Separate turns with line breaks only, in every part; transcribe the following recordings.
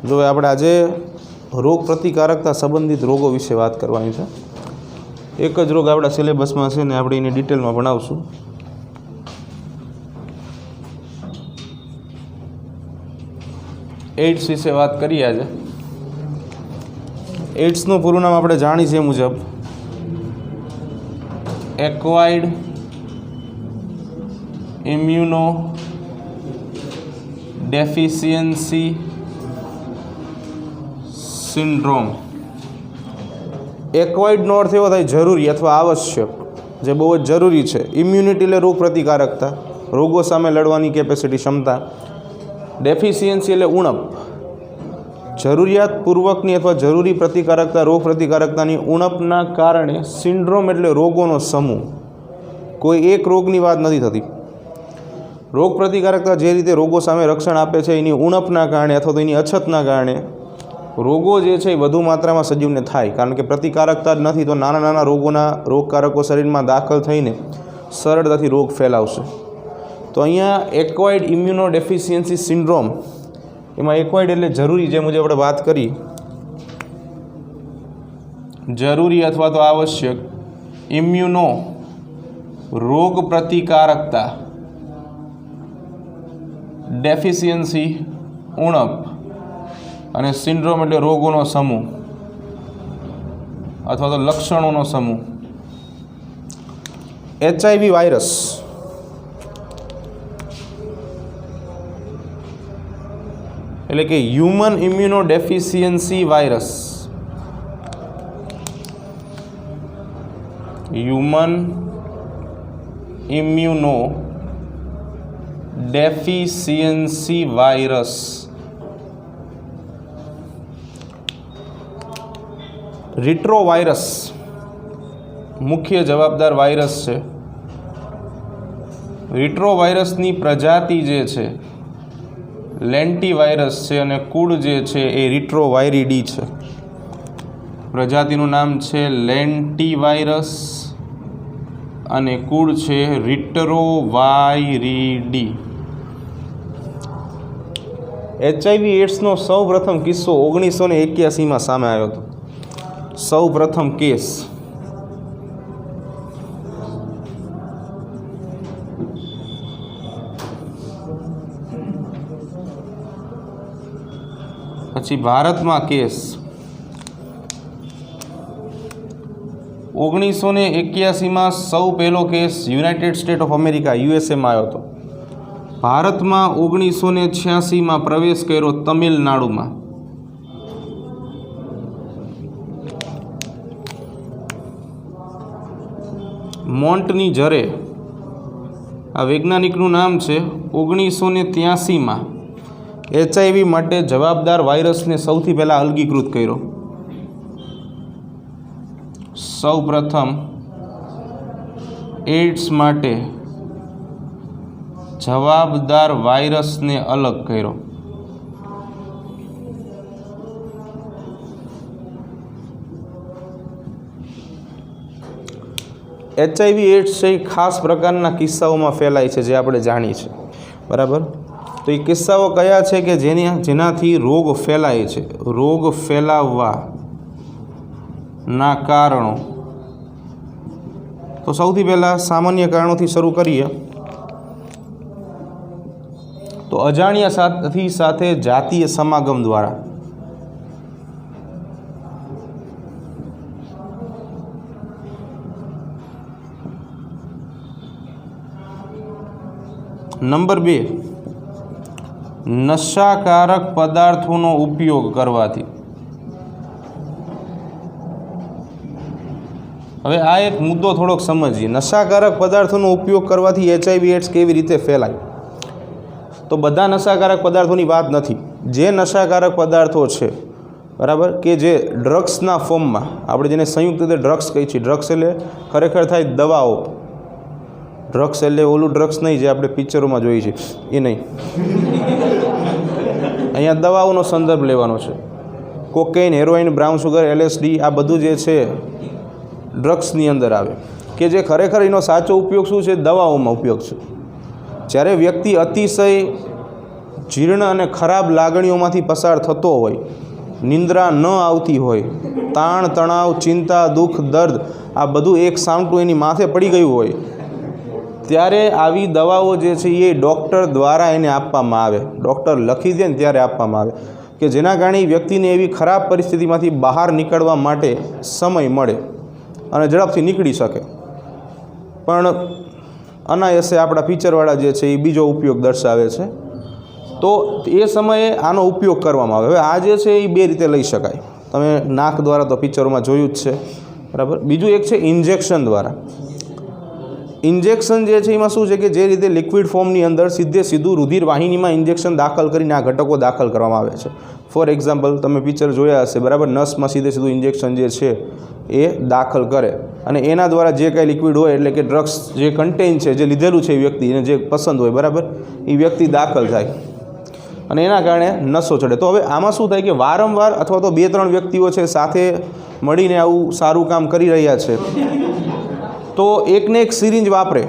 જો આપણે આજે રોગ પ્રતિકારકતા સંબંધિત રોગો વિશે વાત કરવાની છે. એક જ રોગ આપણા સિલેબસમાં છે ને આપણે એની ડિટેલમાં ભણાવશું. એઇડ્સ વિશે વાત કરીએ આજે. એઇડ્સનું પૂરું નામ આપણે જાણી છે મુજબ એક્વાયર્ડ ઇમ્યુનો ડેફિશિયન્સી સિન્ડ્રોમ. એક્વાયર્ડનો અર્થ એવો થાય જરૂરી અથવા આવશ્યક, જે બહુ જ જરૂરી છે. ઇમ્યુનિટી એટલે રોગ પ્રતિકારકતા, રોગો સામે લડવાની કેપેસિટી, ક્ષમતા. ડેફિશિયન્સી એટલે ઉણપ, જરૂરિયાતપૂર્વકની અથવા જરૂરી પ્રતિકારકતા, રોગ પ્રતિકારકતાની ઉણપના કારણે. સિન્ડ્રોમ એટલે રોગોનો સમૂહ, કોઈ એક રોગની વાત નથી થતી. રોગ પ્રતિકારકતા જે રીતે રોગો સામે રક્ષણ આપે છે એની ઉણપના કારણે અથવા તો એની અછતના કારણે રોગો જે છે એ વધુ માત્રામાં સજીવને થાય, કારણ કે પ્રતિકારકતા જ નથી તો નાના નાના રોગોના રોગકારકો શરીરમાં દાખલ થઈને સરળતાથી રોગ ફેલાવશે. તો અહીંયા એક્વાયર્ડ ઇમ્યુનો ડેફિશિયન્સી સિન્ડ્રોમ, એમાં એક્વાયર્ડ એટલે જરૂરી, જે મુજબ આપણે વાત કરી, જરૂરી અથવા તો આવશ્યક. ઇમ્યુનો રોગ પ્રતિકારકતા, ડેફિશિયન્સી ઉણપ, અને સિન્ડ્રોમ એટલે રોગોનો સમૂહ અથવા તો લક્ષણોનો સમૂહ. HIV વાયરસ એટલે કે human immuno deficiency virus. Human immuno deficiency virus. Retrovirus મુખ્ય જવાબદાર વાયરસ છે. રિટ્રોવાયરસની પ્રજાતિ જે છે લેન્ટીવાયરસ છે અને કુળ જે છે એ રિટ્રોવાયરિડી છે. પ્રજાતિનું નામ છે લેન્ટીવાયરસ અને કુળ છે રિટ્રોવાયરિડી. HIV એડ્સનો સૌ પ્રથમ કિસ્સો 1981માં સામે આવ્યો હતો. સૌ પ્રથમ કેસ. પછી ભારતમાં કેસ 1981માં સૌ પહેલો case united state of America યુએસએમાં આવ્યો હતો. ભારતમાં 1986માં પ્રવેશ કર્યો તમિલનાડુમાં. મોન્ટની જરે, આ વૈજ્ઞાનિકનું નામ છે, 1983માં HIV માટે જવાબદાર વાયરસને સૌથી પહેલાં અલગીકૃત કર્યો. સૌ પ્રથમ એઇડ્સ માટે જવાબદાર વાયરસને અલગ કર્યો. HIV એડ્સ છે એ ખાસ પ્રકારના કિસ્સાઓમાં ફેલાય છે, જે આપણે જાણીએ છીએ, બરાબર. તો એ કિસ્સાઓ કયા છે કે જેનાથી રોગ ફેલાય છે? રોગ ફેલાવવાના કારણો. તો સૌથી પહેલાં સામાન્ય કારણોથી શરૂ કરીએ તો અજાણ્યા સાથી સાથે જાતીય સમાગમ દ્વારા. નંબર 2, નશાકારક પદાર્થોનો ઉપયોગ કરવાથી. હવે આ એક મુદ્દો થોડોક સમજીએ. નશાકારક પદાર્થોનો ઉપયોગ કરવાથી HIV એડ્સ કેવી રીતે ફેલાય? તો બધા નશાકારક પદાર્થોની વાત નથી. જે નશાકારક પદાર્થો છે, બરાબર, કે જે ડ્રગ્સના ફોર્મમાં, આપણે જેને સંયુક્ત રીતે ડ્રગ્સ કહીએ છીએ. ડ્રગ્સ એટલે ખરેખર થાય દવાઓ. ડ્રગ્સ એટલે ઓલું ડ્રગ્સ નહીં જે આપણે પિક્ચરોમાં જોઈએ છીએ, એ નહીં. અહીંયા દવાઓનો સંદર્ભ લેવાનો છે. Cocaine, heroine, brown sugar, LSD, આ બધું જે છે ડ્રગ્સની અંદર આવે, કે જે ખરેખર એનો સાચો ઉપયોગ શું છે? દવાઓમાં ઉપયોગ છે. જ્યારે વ્યક્તિ અતિશય જીર્ણ અને ખરાબ લાગણીઓમાંથી પસાર થતો હોય, નિંદ્રા ન આવતી હોય, તાણ તણાવ ચિંતા દુઃખ દર્દ આ બધું એક સામટું એની માથે પડી ગયું હોય, ત્યારે આવી દવાઓ જે છે એ ડૉક્ટર દ્વારા એને આપવામાં આવે, ડૉક્ટર લખી દે ને ત્યારે આપવામાં આવે કે જેના કારણે વ્યક્તિને એવી ખરાબ પરિસ્થિતિમાંથી બહાર નીકળવા માટે સમય મળે અને ઝડપથી નીકળી શકે. પણ અનાયાસે આપણા ફીચરવાળા જે છે એ બીજો ઉપયોગ દર્શાવે છે, તો એ સમયે આનો ઉપયોગ કરવામાં આવે. હવે આ જે છે એ બે રીતે લઈ શકાય. તમે નાક દ્વારા તો પિક્ચરોમાં જોયું જ છે, બરાબર. બીજું એક છે ઇન્જેક્શન દ્વારા. ઇન્જેક્શન જે છે એમાં શું છે કે જે રીતે લિક્વિડ ફોર્મની અંદર સીધું રુધિર વાહિનીમાં ઇન્જેક્શન દાખલ કરીને આ ઘટકો દાખલ કરવામાં આવે છે. ફોર એક્ઝામ્પલ તમે પિક્ચર જોયા હશે, બરાબર. નસમાં સીધું ઇન્જેક્શન જે છે એ દાખલ કરે અને એના દ્વારા જે કાંઈ લિક્વિડ હોય એટલે કે ડ્રગ્સ જે કન્ટેન છે, જે લીધેલું છે એ વ્યક્તિને જે પસંદ હોય, બરાબર, એ વ્યક્તિ દાખલ થાય અને એના કારણે નસો ચડે. તો હવે આમાં શું થાય કે વારંવાર અથવા તો 2-3 વ્યક્તિઓ છે સાથે મળીને આવું સારું કામ કરી રહ્યા છે, તો એકને એક સિરિંજ વાપરે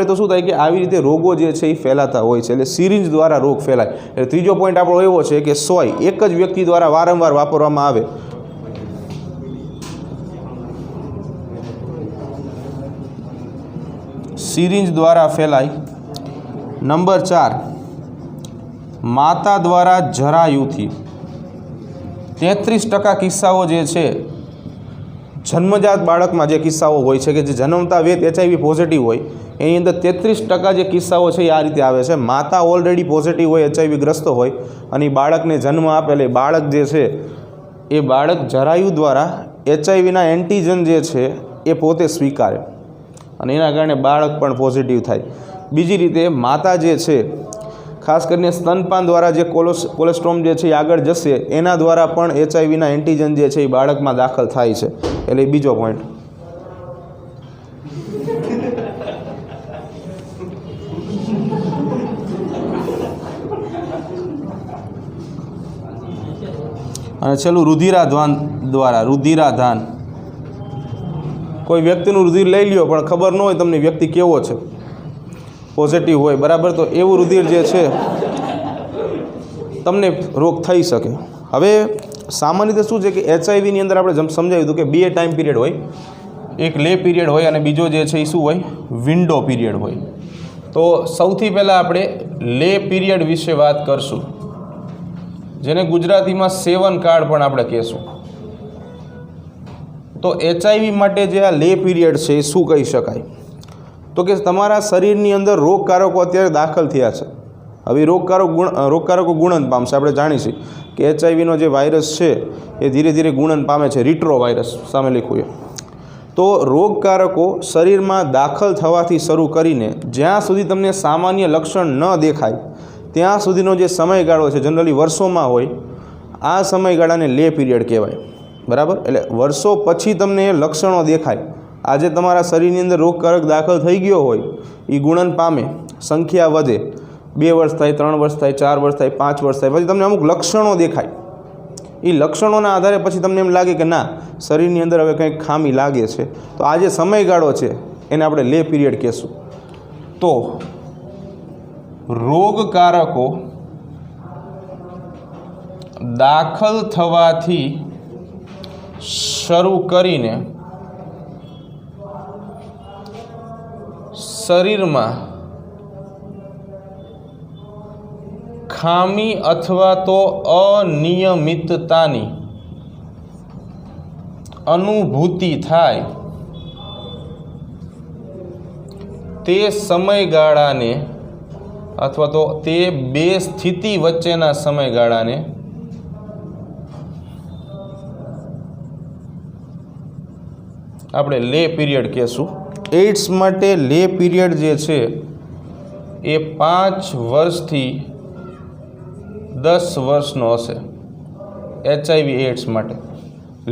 તો શું થાય કે આવી રીતે રોગો જે છે એ ફેલાતા હોય છે. એટલે સિરિંજ દ્વારા રોગ ફેલાય. એટલે ત્રીજો પોઈન્ટ આપણો એવો છે કે સોય એક જ વ્યક્તિ દ્વારા વારંવાર વાપરવામાં આવે સિરિંજ દ્વારા ફેલાય. નંબર 4, માતા દ્વારા જરાયુથી 33% કિસ્સાઓ જે છે જન્મજાત બાળકમાં જે કિસ્સાઓ હોય છે કે જે જન્મતા વેત HIV પોઝિટિવ હોય એની અંદર 33% જે કિસ્સાઓ છે એ આ રીતે આવે છે. માતા ઓલરેડી પોઝિટિવ હોય, HIV ગ્રસ્ત હોય અને એ બાળકને જન્મ આપે એટલે બાળક જે છે એ બાળક જરાયુ દ્વારા HIVના એન્ટીજન જે છે એ પોતે સ્વીકારે અને એના કારણે બાળક પણ પોઝિટિવ થાય. બીજી રીતે માતા જે છે ખાસ કરીને સ્તનપાન દ્વારા જે કોલેસ્ટ્રોમ જે છે એ આગળ જશે એના દ્વારા પણ HIVના એન્ટીજન જે છે એ બાળકમાં દાખલ થાય છે. એટલે બીજો પોઈન્ટ. અને છેલ્લું રુધિરાધાન. કોઈ વ્યક્તિનું રુધિર લઈ લ્યો પણ ખબર ન હોય તમને વ્યક્તિ કેવો છે, પોઝિટિવ હોય, બરાબર, તો એવું રુધિર જે છે તમને રોગ થઈ શકે. હવે સામાન્ય રીતે શું છે કે HIVની અંદર આપણે સમજાવ્યું હતું કે 2 ટાઈમ પીરિયડ હોય, એક લે પીરિયડ હોય અને બીજો જે છે એ શું હોય, વિન્ડો પીરિયડ હોય. તો સૌથી પહેલાં આપણે લે પીરિયડ વિશે વાત કરશું, જેને ગુજરાતીમાં સેવનકાળ પણ આપણે કહેશું. તો HIV માટે જે આ લે પીરિયડ છે એ શું કહી શકાય, તો કે તમારા શરીરની અંદર રોગકારકો અત્યારે દાખલ થયા છે. હવે રોગકારકો ગુણન પામશે. આપણે જાણીશું કે HIVનો જે વાયરસ છે એ ધીરે ધીરે ગુણન પામે છે, રિટ્રો વાયરસ સામે લખ્યું. તો રોગકારકો શરીરમાં દાખલ થવાથી શરૂ કરીને જ્યાં સુધી તમને સામાન્ય લક્ષણ ન દેખાય ત્યાં સુધીનો જે સમયગાળો છે, જનરલી વર્ષોમાં હોય, આ સમયગાળાને લે પીરિયડ કહેવાય, બરાબર. એટલે વર્ષો પછી તમને લક્ષણો દેખાય. આજે તમારા શરીરની અંદર રોગકારક દાખલ થઈ ગયો હોય, એ ગુણન પામે, સંખ્યા વધે, 2 વર્ષ થાય, 3 વર્ષ થાય, 4 વર્ષ થાય, 5 વર્ષ થાય, પછી તમને અમુક લક્ષણો દેખાય. એ લક્ષણોના આધારે પછી તમને એમ લાગે કે ના, શરીરની અંદર હવે કંઈક ખામી લાગે છે. તો આ જે સમયગાળો છે એને આપણે લે પીરિયડ કહેશું. તો રોગકારકો દાખલ થવાથી શરૂ કરીને શરીરમાં ખામી અથવા તો અનિયમિતતાની અનુભૂતિ થાય તે સમયગાળાને અથવા તો તે 2 સ્થિતિ વચ્ચેના સમયગાળાને આપણે લે પીરિયડ કહેશું. એઇડ્સ માટે લે પીરિયડ જે છે એ 5 વર્ષથી 10 વર્ષનો હશે. HIV એઇડ્સ માટે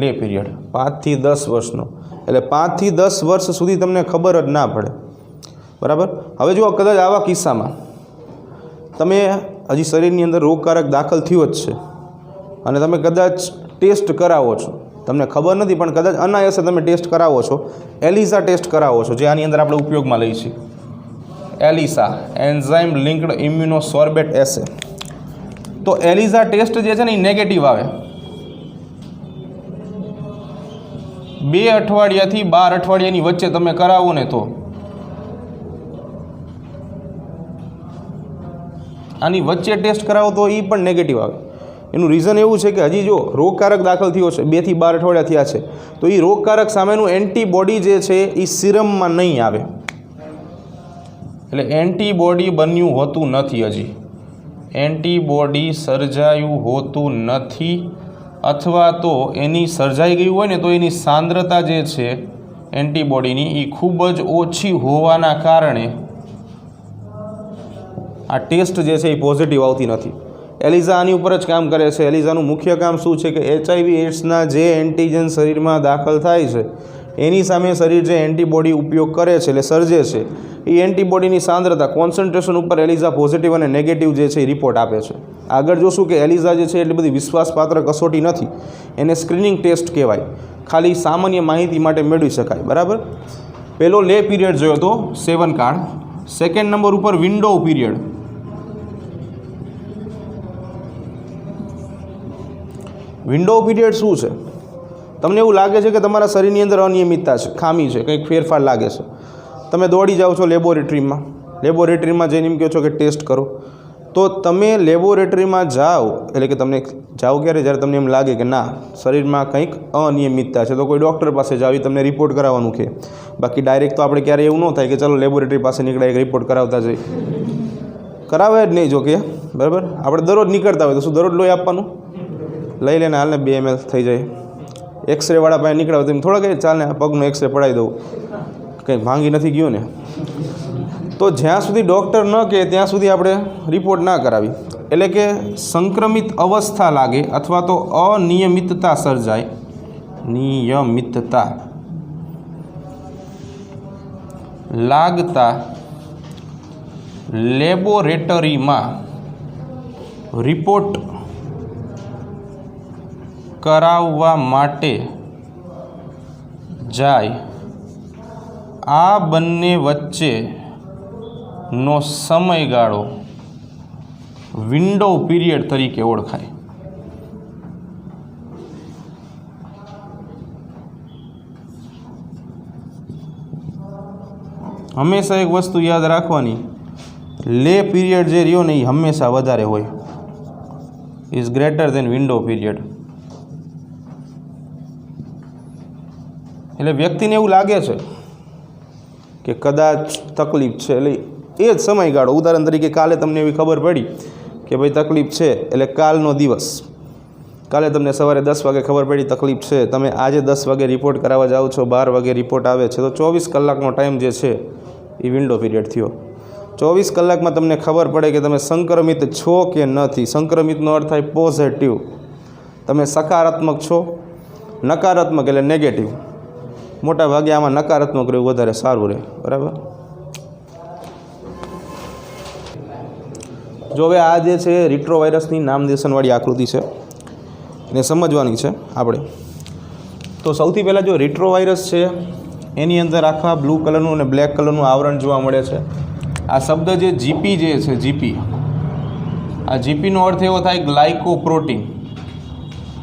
લે પીરિયડ 5 થી 10 વર્ષનો. એટલે 5 થી 10 વર્ષ સુધી તમને ખબર જ ના પડે, બરાબર. હવે જો કદાચ આવા કિસ્સામાં તમે હજી શરીરની અંદર રોગકારક દાખલ થયો જ છે અને તમે કદાચ ટેસ્ટ કરાવો છો, તમને ખબર નથી પણ કદાચ અનાયાસે તમે ટેસ્ટ કરાવો છો, એલિઝા ટેસ્ટ કરાવો છો, જે આની અંદર આપણે ઉપયોગમાં લઈએ છીએ. એલિસા એન્ઝાઇમ લિંક્ડ ઇમ્યુનોસોર્બેટ એસે. તો એલિસા ટેસ્ટ જે છે ને એ નેગેટિવ આવે 2 અઠવાડિયાથી 12 અઠવાડિયાની વચ્ચે તમે કરાવો ને તો આની વચ્ચે ટેસ્ટ કરાવો તો એ પણ નેગેટિવ આવે. એનું રીઝન એવું છે કે હજી જો રોગકારક દાખલ થયો છે 2 થી 12 અઠવાડિયા થયા છે તો એ રોગકારક સામેનું એન્ટીબોડી જે છે એ સિરમમાં નહીં આવે, એટલે એન્ટીબોડી બન્યું હોતું નથી, હજી એન્ટીબોડી સર્જાયું હોતું નથી, અથવા તો એની સર્જાઈ ગયું હોય ને તો એની સાંદ્રતા જે છે એન્ટીબોડીની એ ખૂબ જ ઓછી હોવાના કારણે આ ટેસ્ટ જે છે એ પોઝિટિવ આવતી નથી. એલિઝા આની ઉપર જ કામ કરે છે. એલિઝાનું મુખ્ય કામ શું છે કે HIV એડ્સના જે એન્ટીજન શરીરમાં દાખલ થાય છે એની સામે શરીર જે એન્ટીબોડી ઉપયોગ કરે છે એટલે સર્જે છે એ એન્ટીબોડીની સાંદ્રતા કોન્સન્ટ્રેશન ઉપર એલિઝા પોઝિટિવ અને નેગેટિવ જે છે એ રિપોર્ટ આપે છે. આગળ જોશું કે એલિઝા જે છે એટલી બધી વિશ્વાસપાત્ર કસોટી નથી, એને સ્ક્રીનિંગ ટેસ્ટ કહેવાય, ખાલી સામાન્ય માહિતી માટે મેળવી શકાય. બરાબર. પહેલો લે પીરિયડ જોયો તો 7 કાર્ડ. સેકન્ડ નંબર ઉપર વિન્ડો પીરિયડ. વિન્ડો પીરિયડ શું છે? તમને એવું લાગે છે કે તમારા શરીરની અંદર અનિયમિતતા છે, ખામી છે, કંઈક ફેરફાર લાગે છે, તમે દોડી જાઓ છો લેબોરેટરીમાં જઈને એમ કહો છો કે ટેસ્ટ કરો, તો તમે લેબોરેટરીમાં જાઓ એટલે કે તમને જાઓ ક્યારે? જ્યારે તમને એમ લાગે કે ના શરીરમાં કંઈક અનિયમિતતા છે તો કોઈ ડૉક્ટર પાસે જાઓ, એ તમને રિપોર્ટ કરાવવાનું કહે. બાકી ડાયરેક્ટ તો આપણે ક્યારે એવું ન થાય કે ચાલો લેબોરેટરી પાસે નીકળ્યા એક રિપોર્ટ કરાવતા જઈએ, કરાવે જ નહીં. જો કે બરાબર આપણે દરરોજ નીકળતા હોય તો શું દરરોજ લોહી આપવાનું? લઈ લેને હાલને 2 ml થઈ જાય. એક્સરે વાળા પાસે નીકળાવે તો એમ થોડા કહે ચાલને પગનો એક્સરે પડાવી દઉં, કંઈ ભાંગી નથી ગયું ને. તો જ્યાં સુધી ડૉક્ટર ન કહે ત્યાં સુધી આપણે રિપોર્ટ ના કરાવી. એટલે કે સંક્રમિત અવસ્થા લાગે અથવા તો અનિયમિતતા સર્જાય, નિયમિતતા લાગતા લેબોરેટરીમાં રિપોર્ટ કરાવવા માટે જાય. આ બંને વચ્ચેનો સમયગાળો વિન્ડો પીરિયડ તરીકે ઓળખાય. હંમેશા એક વસ્તુ યાદ રાખવાની, લે પીરિયડ જે રહ્યો ને એ હંમેશા વધારે હોય, is greater than window period. એટલે વ્યક્તિને એવું લાગે છે કે કદાચ તકલીફ છે, એટલે એ જ સમયગાળો, ઉદાહરણ તરીકે કાલે તમને એવી ખબર પડી કે ભાઈ તકલીફ છે, એટલે કાલનો દિવસ, કાલે તમને સવારે 10 વાગે ખબર પડી તકલીફ છે, તમે આજે 10 વાગે રિપોર્ટ કરાવવા જાઓ છો, 12 વાગે રિપોર્ટ આવે છે, તો 24 કલાકનો ટાઈમ જે છે એ વિન્ડો પીરિયડ થયો. 24 કલાકમાં તમને ખબર પડે કે તમે સંક્રમિત છો કે નથી. સંક્રમિતનો અર્થ થાય પોઝિટિવ, તમે સકારાત્મક છો, નકારાત્મક એટલે નેગેટિવ. મોટા ભાગે આમાં નકારાત્મક રહેવું વધારે સારું રહે. બરાબર. જો હવે આ જે છે રિટ્રોવાયરસની નામદેશનવાળી આકૃતિ છે એને સમજવાની છે આપણે. તો સૌથી પહેલાં જો રિટ્રોવાયરસ છે એની અંદર આખા બ્લુ કલરનું અને બ્લેક કલરનું આવરણ જોવા મળે છે. આ શબ્દ જે જીપી જે છે, જીપી, આ જીપીનો અર્થ એવો થાય ગ્લાયકોપ્રોટીન,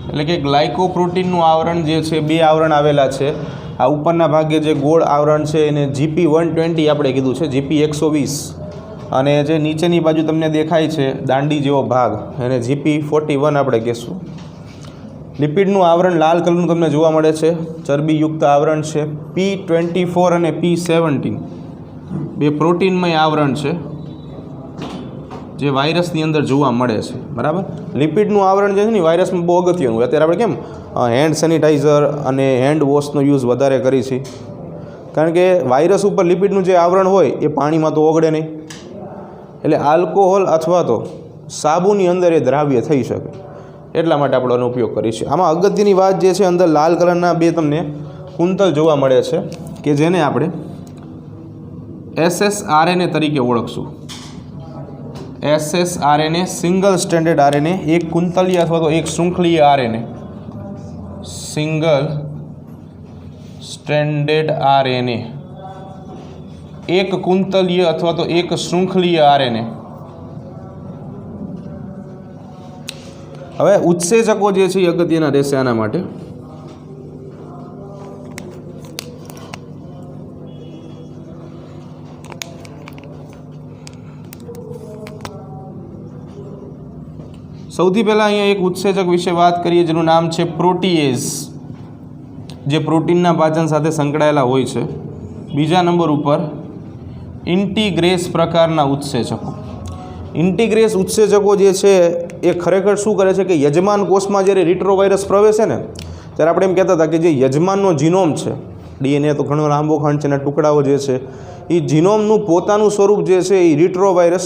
એટલે કે ગ્લાયકોપ્રોટીનનું આવરણ જે છે 2 આવરણ આવેલા છે. આ ઉપરના ભાગે જે ગોળ આવરણ છે એને જીપી 120 આપણે કીધું છે, જીપી 120, અને જે નીચેની બાજુ તમને દેખાય છે દાંડી જેવો ભાગ એને જીપી 41 આપણે કહીશું. લિપિડનું આવરણ લાલ કલરનું તમને જોવા મળે છે, ચરબીયુક્ત આવરણ છે. P24 અને P17 બે પ્રોટીનમય આવરણ છે જે વાયરસની અંદર જોવા મળે છે. બરાબર. લિપિડનું આવરણ જે છે ને વાયરસમાં બહુ અગત્યનું હોય. અત્યારે આપણે કેમ હેન્ડ સેનિટાઈઝર અને હેન્ડ વોશનો યુઝ વધારે કરી છે, કારણ કે વાયરસ ઉપર લિપિડનું જે આવરણ હોય એ પાણીમાં તો ઓગળે નહીં, એટલે આલ્કોહોલ અથવા તો સાબુની અંદર એ દ્રાવ્ય થઈ શકે, એટલા માટે આપણે એનો ઉપયોગ કરીએ છીએ. આમાં અગત્યની વાત જે છે, અંદર લાલ કલરના 2 તમને કુંતલ જોવા મળે છે કે જેને આપણે SSRNA તરીકે ઓળખશું. SSRNA સિંગલ સ્ટ્રેન્ડેડ RNA, એક કુંતલીય અથવા તો એક શૃંખલીય RNA, સિંગલ સ્ટ્રેન્ડેડ RNA. એક કુંતલીય અથવા તો એક શૃંખલીય આરએનએ. હવે ઉત્સેચકો જે છે એ અગત્યના રહેશે આના માટે. સૌથી પહેલાં અહીંયા એક ઉત્સેચક વિશે વાત કરીએ જેનું નામ છે પ્રોટીએઝ, જે પ્રોટીનના પાચન સાથે સંકળાયેલા હોય છે. બીજા નંબર ઉપર ઇન્ટિગ્રેસ પ્રકારના ઉત્સેચકો. ઇન્ટિગ્રેસ ઉત્સેચકો જે છે એ ખરેખર શું કરે છે કે યજમાન કોષમાં જ્યારે રિટ્રોવાયરસ પ્રવેશે ને ત્યારે આપણે એમ કહેતા હતા કે જે યજમાનનો જીનોમ છે, ડીએનએ તો ઘણો લાંબો ખંડ છે, એના ટુકડાઓ જે છે એ જીનોમનું પોતાનું સ્વરૂપ જે છે એ રિટ્રોવાયરસ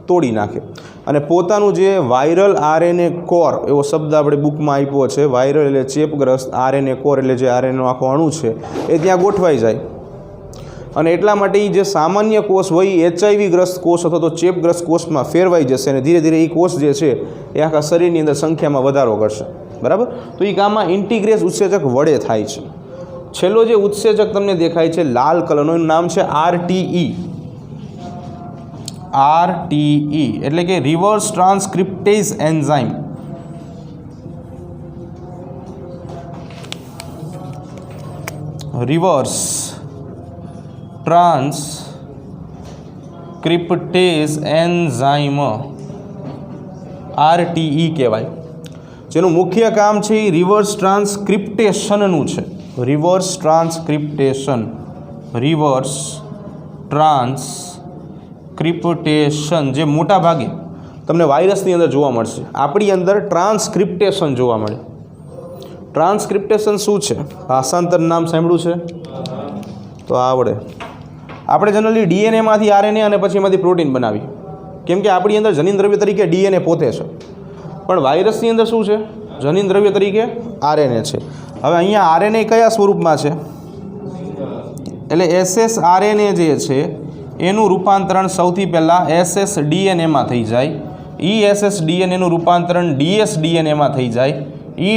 તોડી નાખે અને પોતાનું જે વાયરલ આરએનએ કોર, એવો શબ્દ આપણે બુકમાં આપ્યો છે, વાયરલ એટલે ચેપગ્રસ્ત, આરએનએ કોર એટલે જે આરએનએનો આખો અણુ છે એ ત્યાં ગોઠવાઈ જાય. અને એટલા માટે એ જે સામાન્ય કોષ હોય એ HIV ગ્રસ્ત કોષ અથવા તો ચેપગ્રસ્ત કોષમાં ફેરવાઈ જશે અને ધીરે ધીરે એ કોષ જે છે એ આખા શરીરની અંદર સંખ્યામાં વધારો કરશે. બરાબર? તો એ કામમાં ઇન્ટિગ્રેસ ઉત્સેચક વડે થાય છે. છેલ્લો જે ઉત્સેચક તમને દેખાય છે લાલ કલરનો, એનું નામ છે RTE. એટલે કે reverse transcriptase enzyme. Reverse transcriptase enzyme RTE કહેવાય, જેનું મુખ્ય કામ છે એ રિવર્સ ટ્રાન્સક્રિપ્ટેશનનું છે. રિવર્સ ટ્રાન્સક્રિપ્ટેશન જે મોટા ભાગે તમને વાયરસની અંદર જોવા મળશે. આપણી અંદર ટ્રાન્સક્રિપ્ટેશન જોવા મળે. ટ્રાન્સક્રિપ્ટેશન શું છે? ભાષાંતર નામ સાંભળ્યું છે તો આવડે. આપણે જનરલી ડીએનએમાંથી આરએનએ અને પછી એમાંથી પ્રોટીન બનાવી, કેમ કે આપણી અંદર જનીન દ્રવ્ય તરીકે ડીએનએ પોતે છે, પણ વાયરસની અંદર શું છે? જનીન દ્રવ્ય તરીકે આરએનએ છે. હવે અહીંયા આરએનએ કયા સ્વરૂપમાં છે? એટલે SsRNA જે છે એનું રૂપાંતરણ સૌથી પહેલાં SsDNAમાં થઈ જાય. SsDNAનું રૂપાંતરણ DSDNAમાં થઈ જાય.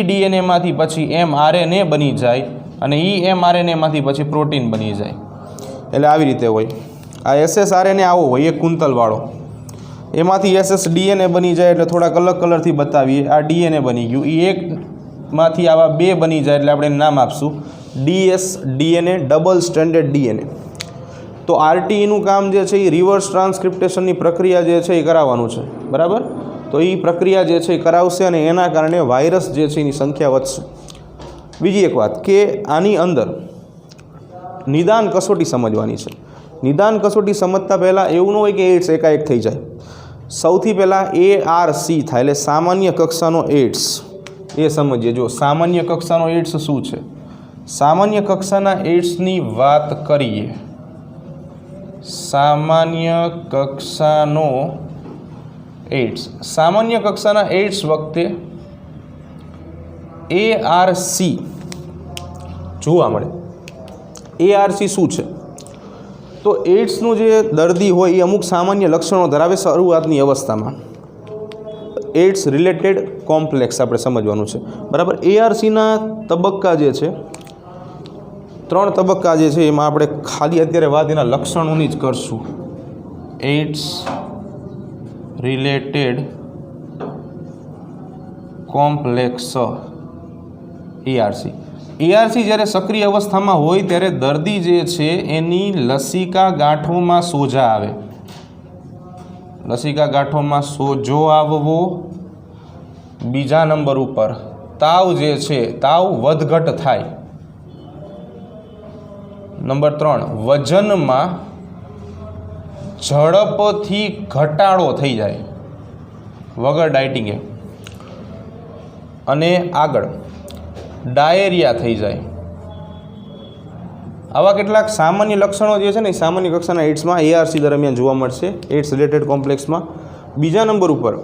DNAમાંથી પછી mRNA બની જાય અને mRNAમાંથી પછી પ્રોટીન બની જાય. એટલે આવી રીતે હોય. આ SsRNA આવો હોય, એક કુંતલવાળો, એમાંથી SsDNA બની જાય એટલે થોડાક અલગ કલરથી બતાવીએ. આ DNA બની ગયું. એકમાંથી આવા બે બની જાય એટલે આપણે નામ આપશું dsDNA, ડબલ સ્ટ્રેન્ડેડ DNA. તો RTEનું કામ જે છે એ રિવર્સ ટ્રાન્સક્રિપ્ટેશનની પ્રક્રિયા જે છે એ કરાવવાનું છે. બરાબર? તો એ પ્રક્રિયા જે છે એ કરાવશે અને એના કારણે વાયરસ જે છે એની સંખ્યા વધશે. બીજી એક વાત કે આની અંદર નિદાન કસોટી સમજવાની છે. નિદાન કસોટી સમજતા પહેલાં એવું ન હોય કે એડ્સ એકાએક થઈ જાય. સૌથી પહેલાં ARC થાય, એટલે સામાન્ય કક્ષાનો એડ્સ. એ સમજીએ. જો સામાન્ય કક્ષાનો એડ્સ શું છે? સામાન્ય કક્ષાના એડ્સની વાત કરીએ. સામાન્ય કક્ષાનો એડ્સ. સામાન્ય કક્ષાના એડ્સ વખતે ARC જોવા મળે. ARC શું છે? તો એડ્સનું જે દર્દી હોય એ અમુક સામાન્ય લક્ષણો ધરાવે શરૂઆતની અવસ્થામાં. એડ્સ રિલેટેડ કોમ્પ્લેક્સ આપણે સમજવાનું છે. બરાબર? ARCના તબક્કા જે છે, 3 તબક્કા જે છે એમાં આપણે ખાલી અત્યારે વાત એના લક્ષણોની જ કરશું. AIDS related complex ARC. ARC જ્યારે સક્રિય અવસ્થામાં હોય ત્યારે દર્દી જે છે એની લસિકા ગાંઠોમાં સોજા આવે. લસિકા ગાંઠોમાં સોજો આવવો. બીજા નંબર ઉપર તાવ જે છે, તાવ વધઘટ થાય. નંબર 3, વજનમાં ઝડપથી ઘટાડો થઈ જાય વગર ડાયટિંગે. અને આગળ ડાયેરિયા થઈ જાય. આવા કેટલાક સામાન્ય લક્ષણો જે છે ને એ સામાન્ય કક્ષાના એડ્સમાં ARC દરમિયાન જોવા મળશે, એડ્સ રિલેટેડ કોમ્પ્લેક્સમાં. બીજા નંબર ઉપર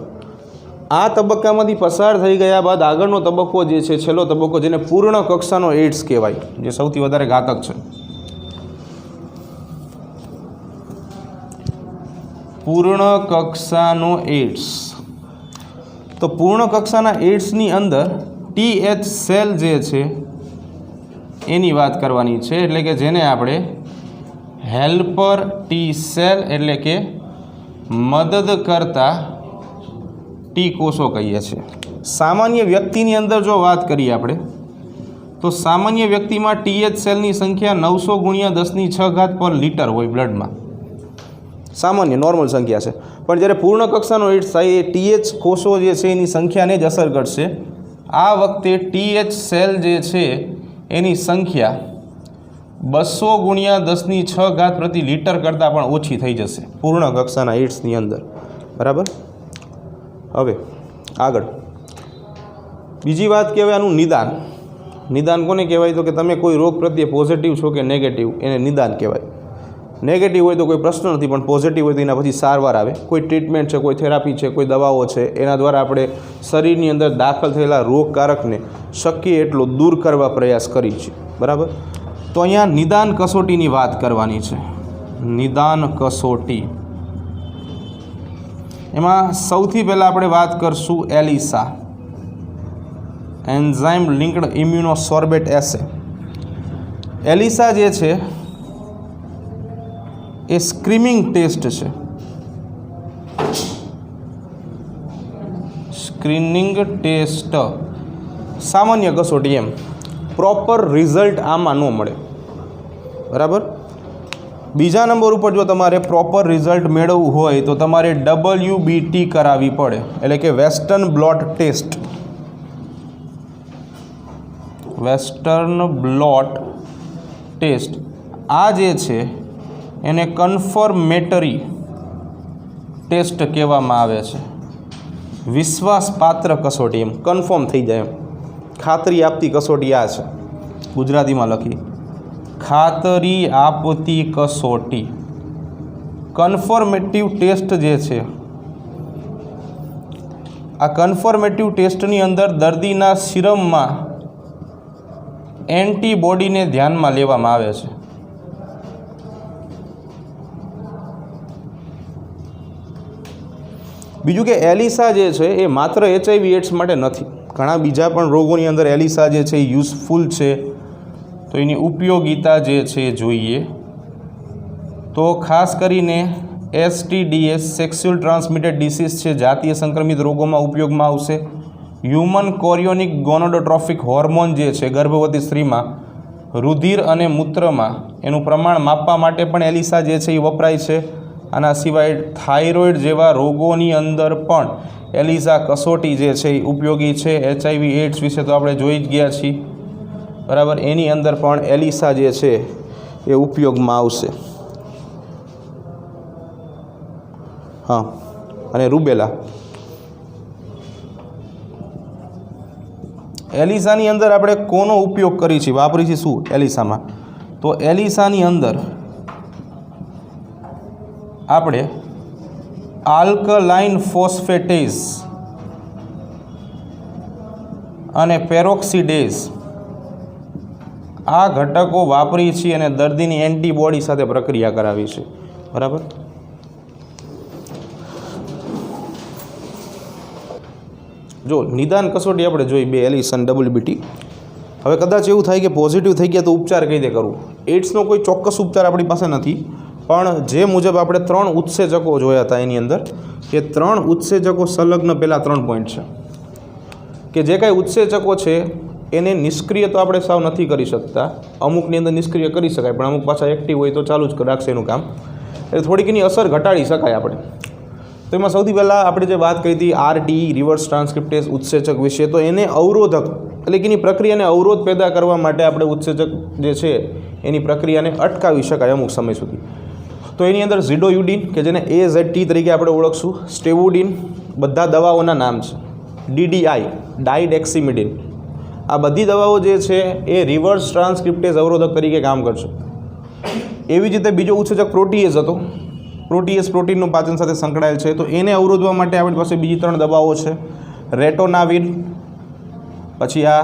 આ તબક્કામાંથી પસાર થઈ ગયા બાદ આગળનો તબક્કો જે છે, છેલ્લો તબક્કો, જેને પૂર્ણ કક્ષાનો એડ્સ કહેવાય, જે સૌથી વધારે ઘાતક છે. પૂર્ણ કક્ષાનો એડ્સ. તો પૂર્ણ કક્ષાના એડ્સની અંદર TH સેલ જે છે એની વાત કરવાની છે, એટલે કે જેને આપણે હેલ્પર ટી સેલ એટલે કે મદદ કરતા ટી કોષો કહીએ છીએ. સામાન્ય વ્યક્તિની અંદર જો વાત કરીએ આપણે તો સામાન્ય વ્યક્તિમાં ટીએચ સેલની સંખ્યા 900 × 10⁶ પર લિટર હોય બ્લડમાં. સામાન્ય નોર્મલ સંખ્યા છે. પણ જ્યારે પૂર્ણ કક્ષાનો એડ્સ થાય એ ટીએચ કોષો જે છે એની સંખ્યાને જ અસર કરશે. આ વખતે ટીએચ સેલ જે છે એની સંખ્યા 200 × 10⁶ પ્રતિ લિટર કરતાં પણ ઓછી થઈ જશે પૂર્ણ કક્ષાના એડ્સની અંદર. બરાબર. હવે આગળ બીજી વાત કહેવાય આનું નિદાન. નિદાન કોને કહેવાય? તો કે તમે કોઈ રોગ પ્રત્યે પોઝિટિવ છો કે નેગેટિવ, એને નિદાન કહેવાય. નેગેટિવ હોય તો કોઈ પ્રશ્ન નથી, પણ પોઝિટિવ હોય તો એના પછી સારવાર આવે. કોઈ ટ્રીટમેન્ટ છે, કોઈ થેરાપી છે, કોઈ દવાઓ છે, એના દ્વારા આપણે શરીરની અંદર દાખલ થયેલા રોગકારકને શક્ય એટલો દૂર કરવા પ્રયાસ કરીએ છીએ. બરાબર. તો અહીંયા નિદાન કસોટીની વાત કરવાની છે. નિદાન કસોટી એમાં સૌથી પહેલાં આપણે વાત કરશું એલિસા, એન્ઝાઇમ લિંક્ડ ઇમ્યુનોસોર્બેટ એસે. એલિસા જે છે એ સ્ક્રીનિંગ ટેસ્ટ છે. સ્ક્રીનિંગ ટેસ્ટ સામાન્ય કસોટી એમ પ્રોપર રિઝલ્ટ આમાં ન મળે. બરાબર. બીજા નંબર ઉપર જો તમારે પ્રોપર રિઝલ્ટ મેળવવું હોય તો તમારે WBT કરાવવી પડે, એટલે કે western blot test. Western blot test આ જે છે એને કન્ફર્મેટરી ટેસ્ટ કહેવામાં આવે છે. વિશ્વાસપાત્ર કસોટી, એમ કન્ફર્મ થઈ જાય એમ ખાતરી આપતી કસોટી આ છે. ગુજરાતીમાં લખી ખાતરી આપતી કસોટી. કન્ફર્મેટિવ ટેસ્ટ જે છે આ કન્ફર્મેટિવ ટેસ્ટની અંદર દર્દીના સિરમમાં એન્ટીબોડીને ધ્યાનમાં લેવામાં આવે છે. બીજું કે એલિસા જે છે એ માત્ર HIV એડ્સ માટે નથી, ઘણા બીજા પણ રોગોની અંદર એલિસા જે છે એ યુઝફુલ છે. તો એની ઉપયોગિતા જે છે એ જોઈએ તો ખાસ કરીને STDs સેક્સ્યુઅલ ટ્રાન્સમિટેડ ડિસીઝ છે, જાતીય સંક્રમિત રોગોમાં ઉપયોગમાં આવશે. હ્યુમન કોરિયોનિક ગોનોડોટ્રોફિક હોર્મોન જે છે ગર્ભવતી સ્ત્રીમાં રુધિર અને મૂત્રમાં એનું પ્રમાણ માપવા માટે પણ એલિસા જે છે એ વપરાય છે. આના સિવાય થાઇરોઇડ જેવા રોગોની અંદર પણ એલિસા કસોટી જે છે એ ઉપયોગી છે. HIV એડ્સ વિશે તો આપણે જોઈ જ ગયા છીએ. બરાબર. એની અંદર પણ એલિસા જે છે એ ઉપયોગમાં આવશે. હા, અને રૂબેલા. એલિસાની અંદર આપણે કોનો ઉપયોગ કરી છીએ, વાપરી છીએ શું એલિસામાં? તો એલિસાની અંદર આપણે આલ્કલાઇન ફોસ્ફેટેઝ અને પેરોક્સિડેઝ આ ઘટકો વાપરી છીએ અને દર્દીની એન્ટીબોડી સાથે પ્રક્રિયા કરાવી છે. બરાબર. જો નિદાન કસોટી આપણે જોઈ બે એલિસા અને WBT. હવે કદાચ એવું થાય કે પોઝિટિવ થઈ ગયા તો ઉપચાર કઈ રીતે કરવો? એડ્સનો કોઈ ચોક્કસ ઉપચાર આપણી પાસે નથી, પણ જે મુજબ આપણે 3 ઉત્સેચકો જોયા હતા એની અંદર કે 3 ઉત્સેચકો સંલગ્ન પહેલાં 3 પોઈન્ટ છે કે જે કાંઈ ઉત્સેચકો છે એને નિષ્ક્રિય તો આપણે સાવ નથી કરી શકતા. અમુકની અંદર નિષ્ક્રિય કરી શકાય, પણ અમુક પાછા એક્ટિવ હોય તો ચાલુ જ રાખશે એનું કામ. એટલે થોડીક એની અસર ઘટાડી શકાય આપણે. તો એમાં સૌથી પહેલાં આપણે જે વાત કરી હતી RTE રિવર્સ ટ્રાન્સક્રિપ્ટેઝ ઉત્સેચક વિશે, તો એને અવરોધક એટલે કે એની પ્રક્રિયાને અવરોધ પેદા કરવા માટે આપણે ઉત્સેચક જે છે એની પ્રક્રિયાને અટકાવી શકાય અમુક સમય સુધી. તો એની અંદર ઝિડોયુડિન કે જેને AZT તરીકે આપણે ઓળખશું, સ્ટેવુડિન બધા દવાઓના નામ છે. DDI ડાઇડેક્સિમિડિન આ બધી દવાઓ જે છે એ રિવર્સ ટ્રાન્સક્રિપ્ટેઝ અવરોધક તરીકે કામ કરશે. એવી જ રીતે બીજો ઉત્સેચક પ્રોટીએઝ હતો. પ્રોટીએઝ પ્રોટીનનું પાચન સાથે સંકળાયેલ છે, તો એને અવરોધવા માટે આપણી પાસે બીજી 3 દવાઓ છે. રેટોનાવિર, પછી આ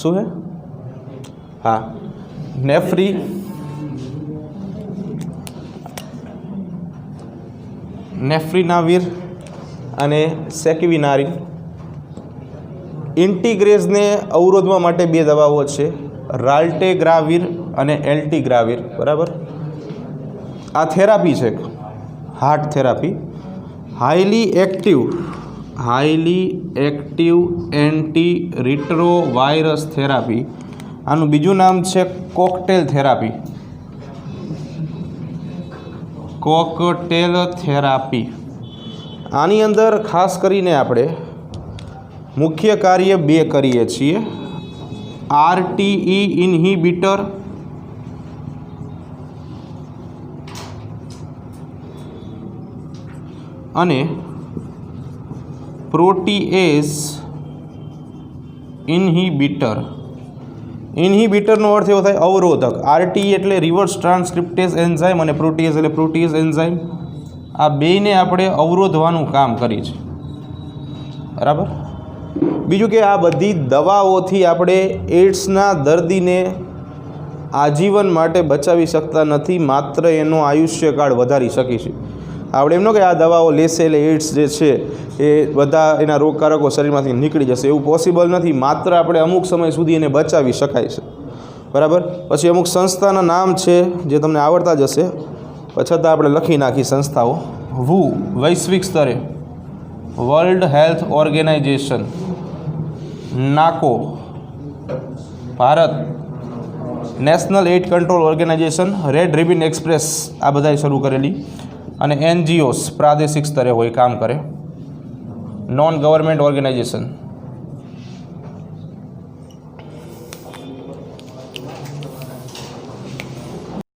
શું છે હા નેફ્રિનાવિર અને સેક્વિનારિન. ઇન્ટિગ્રેઝને અવરોધવા માટે 2 દવાઓ છે, રાલ્ટેગ્રાવિર અને એલ્ટીગ્રાવિર, બરાબર. આ થેરાપી છે, heart therapy. Highly active anti retrovirus therapy, આનું બીજું નામ છે કોકટેલ થેરાપી. Cocktail therapy. આની અંદર ખાસ કરીને આપણે મુખ્ય કાર્ય 2 કરીએ છીએ. આરટીઈ ઇન્હિબિટર અને પ્રોટીએઝ ઇન્હિબિટર. ઇન્હિબિટરનો અર્થ એવો થાય અવરોધક. આરટીઈ એટલે રિવર્સ ટ્રાન્સક્રિપ્ટેઝ એન્ઝાઇમ અને પ્રોટીએઝ એટલે પ્રોટીએઝ એન્ઝાઇમ. આ બેયને આપણે અવરોધવાનું કામ કરીએ છીએ, બરાબર. બીજું કે આ બધી દવાઓથી આપણે એડ્સના દર્દીને આજીવન માટે બચાવી શકતા નથી, માત્ર એનો આયુષ્યકાળ વધારી શકીશું. આપણે એમ ન કે આ દવાઓ લેશે એટલે એડ્સ જે છે એ બધા એના રોગકારકો શરીરમાંથી નીકળી જશે, એવું પોસિબલ નથી. માત્ર આપણે અમુક સમય સુધી એને બચાવી શકાય છે, બરાબર. પછી અમુક સંસ્થાના નામ છે જે તમને આવડતા જ હશે, છતાં આપણે લખી નાખી સંસ્થાઓ. WHO વૈશ્વિક સ્તરે, world health organisation. NACO Bharat, national aid control organisation, red ribbon express, આ બધાએ શરૂ કરેલી. અને NGOs પ્રાદેશિક સ્તરે હોય, કામ કરે. Non government organisation,